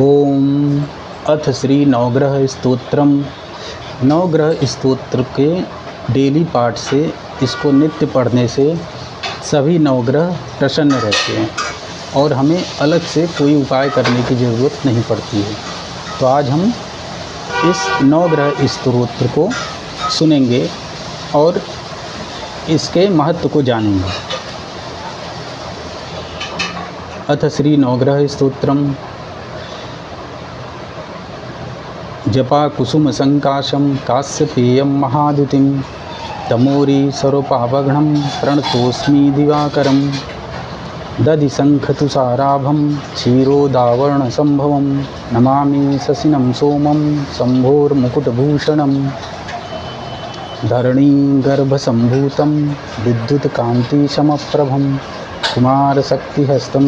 ओम अथ श्री नवग्रह स्तोत्रम। नवग्रह स्तोत्र के डेली पाठ से, इसको नित्य पढ़ने से सभी नवग्रह प्रसन्न रहते हैं और हमें अलग से कोई उपाय करने की ज़रूरत नहीं पड़ती है। तो आज हम इस नवग्रह स्तोत्र को सुनेंगे और इसके महत्व को जानेंगे। अथ श्री नवग्रह स्तोत्रम। जपा कुसुम संकाशम काश्यपेयम महादुतिम तमोरी सर्वपावघ्नं प्रणतोस्मि दिवाकरम दधि शंखतुषाराभं क्षीरोदावर्ण संभवं नमामि शशिनं सोमं शंभोर्मुकुटभूषणं धरणी गर्भसंभूतं विद्युत्कान्तिसमप्रभं कुमारशक्तिहस्तं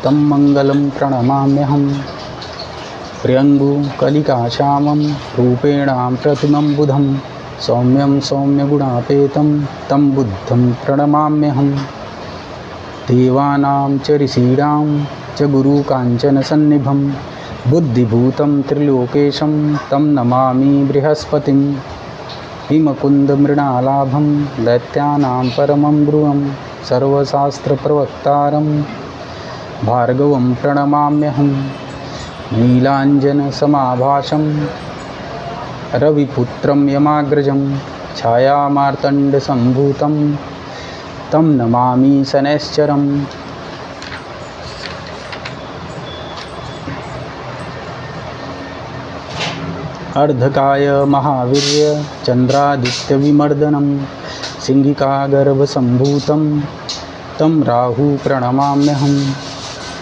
तं मंगलं प्रणमाम्यहम्। प्रियंगु कलिकाश्यामं रूपेणां प्रतिमं बुधं सौम्यं सौम्यगुणापेतं तं बुद्धं प्रणमाम्यहम्। देवानां च ऋषीणां च गुरुकाञ्चनसन्निभं बुद्धिभूतं त्रिलोकेशं तं नमामि बृहस्पतिं। हिमकुन्दमृणालाभं दैत्यानां परमं गुरुं सर्वशास्त्रप्रवक्तारं भार्गवं प्रणमाम्यहम्। नीलाञ्जनसमाभासं रविपुत्रं यमाग्रजं छायामार्तण्डसम्भूतं तं नमामि शनैश्चरम्। अर्धकाय महावीर्य चन्द्रादित्यविमर्दनं सिंहिकागर्भसम्भूतं तं राहु प्रणमाम्यहम्।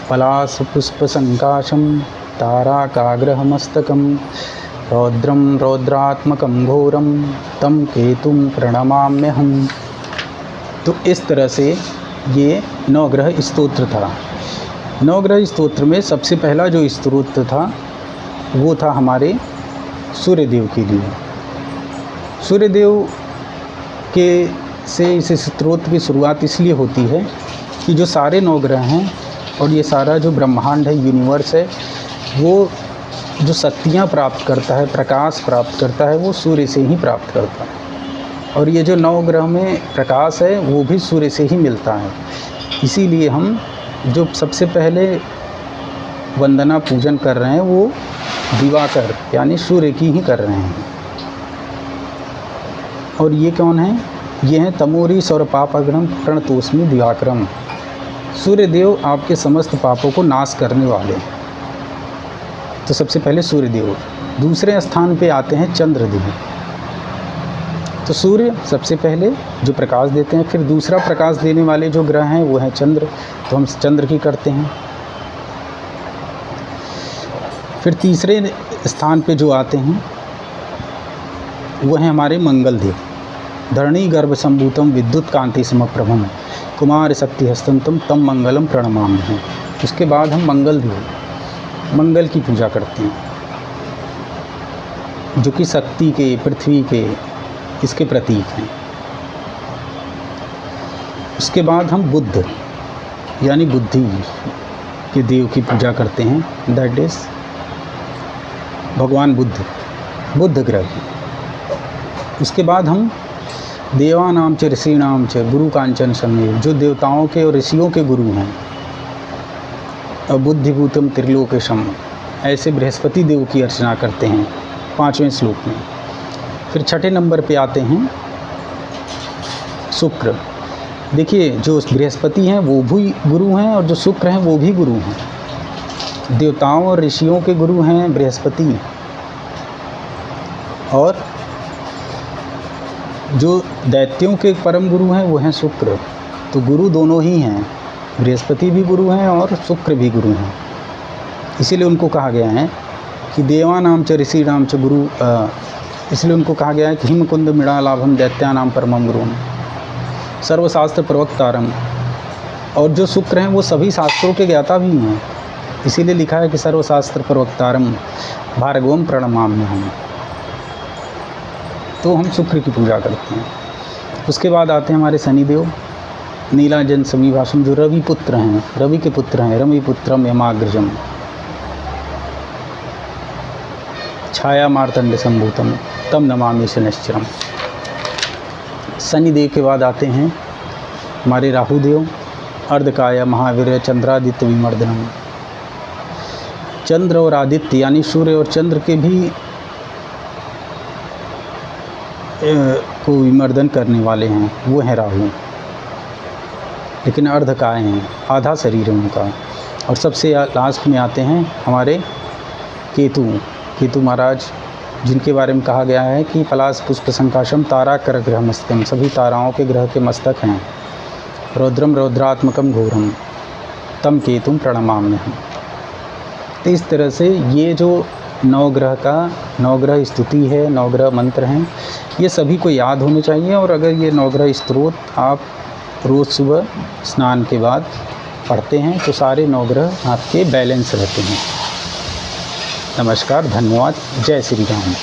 पलाशपुष्पसङ्काशं ताराकाग्रहमस्तकं रौद्रं रौद्रात्मकं घोरं तं केतुं प्रणमाम्यहम्। तो इस तरह से ये नवग्रह स्तोत्र था। नवग्रह स्तोत्र में सबसे पहला जो स्तोत्र था वो था हमारे सूर्यदेव के लिए। सूर्यदेव के से इस स्तोत्र की शुरुआत इसलिए होती है कि जो सारे नवग्रह हैं और ये सारा जो ब्रह्मांड है, यूनिवर्स है, वो जो शक्तियाँ प्राप्त करता है, प्रकाश प्राप्त करता है, वो सूर्य से ही प्राप्त करता है। और ये जो नवग्रह में प्रकाश है वो भी सूर्य से ही मिलता है। इसीलिए हम जो सबसे पहले वंदना पूजन कर रहे हैं वो दिवाकर यानी सूर्य की ही कर रहे हैं। और ये कौन है? ये हैं तमोरी सर्वपापघ्नं प्रणतोस्मि दिवाकरम। सूर्यदेव आपके समस्त पापों को नाश करने वाले हैं। तो सबसे पहले सूर्यदेव। दूसरे स्थान पे आते हैं चंद्रदेव। तो सूर्य सबसे पहले जो प्रकाश देते हैं, फिर दूसरा प्रकाश देने वाले जो ग्रह हैं वो हैं चंद्र, तो हम चंद्र की करते हैं। फिर तीसरे स्थान पे जो आते हैं वो हैं हमारे मंगल देव। धरणी गर्भसंभूतम विद्युत कांति समप्रभम कुमार शक्तिहस्तं तं मंगलम प्रणमाम्यहम्। उसके बाद हम मंगल की पूजा करते हैं, जो कि शक्ति के, पृथ्वी के, इसके प्रतीक हैं। उसके बाद हम बुद्ध यानी बुद्धि के देव की पूजा करते हैं, दैट इज भगवान बुद्ध ग्रह की। उसके बाद हम देवानाम च ऋषीणाम च गुरु कांचन सन्निभ, जो देवताओं के और ऋषियों के गुरु हैं, और बुद्धिभूतम त्रिलोकेशम, ऐसे बृहस्पति देव की अर्चना करते हैं 5वें श्लोक में। फिर छठे नंबर पे आते हैं शुक्र। देखिए, जो बृहस्पति हैं वो भी गुरु हैं और जो शुक्र हैं वो भी गुरु हैं। देवताओं और ऋषियों के गुरु हैं बृहस्पति, और जो दैत्यों के परम गुरु हैं वो हैं शुक्र। तो गुरु दोनों ही हैं, बृहस्पति भी गुरु हैं और शुक्र भी गुरु हैं। इसीलिए उनको कहा गया है कि देवानाम च ऋषीणाम च गुरु, इसलिए उनको कहा गया है कि हिमकुंद मृणालाभम दैत्यानाम परमं गुरुम सर्वशास्त्र प्रवक्तारम। और जो शुक्र हैं वो सभी शास्त्रों के ज्ञाता भी हैं, इसीलिए लिखा है कि सर्वशास्त्र प्रवक्तारम भार्गवम प्रणमाम्यहम्। तो हम शुक्र की पूजा करते हैं। उसके बाद आते हैं हमारे शनिदेव। नीलांजन समीभासम, जो रवि के पुत्र हैं, रविपुत्रम यमाग्रजम। छाया मार्तंड संभूतम तम नमामि शनिश्चरम। शनिदेव के बाद आते हैं हमारे राहुदेव, अर्धकाय महावीर चंद्रादित्य विमर्दनम। चंद्र और आदित्य यानी सूर्य और चंद्र के भी को विमर्दन करने वाले हैं, वो हैं राहु, लेकिन अर्धकाय हैं, आधा शरीर है उनका। और सबसे लास्ट में आते हैं हमारे केतु महाराज, जिनके बारे में कहा गया है कि पलाश पुष्प संकाशम तारा कर ग्रह मस्तकम, सभी ताराओं के ग्रह के मस्तक हैं। रौद्रम रौद्रात्मकम घोरम तम केतुम प्रणमाम्यहम्। तो इस तरह से ये जो नवग्रह स्तुति है, नवग्रह मंत्र हैं, ये सभी को याद होने चाहिए। और अगर ये नवग्रह स्तोत्र आप रोज़ सुबह स्नान के बाद पढ़ते हैं तो सारे नवग्रह आपके बैलेंस रहते हैं। नमस्कार, धन्यवाद, जय श्री राम।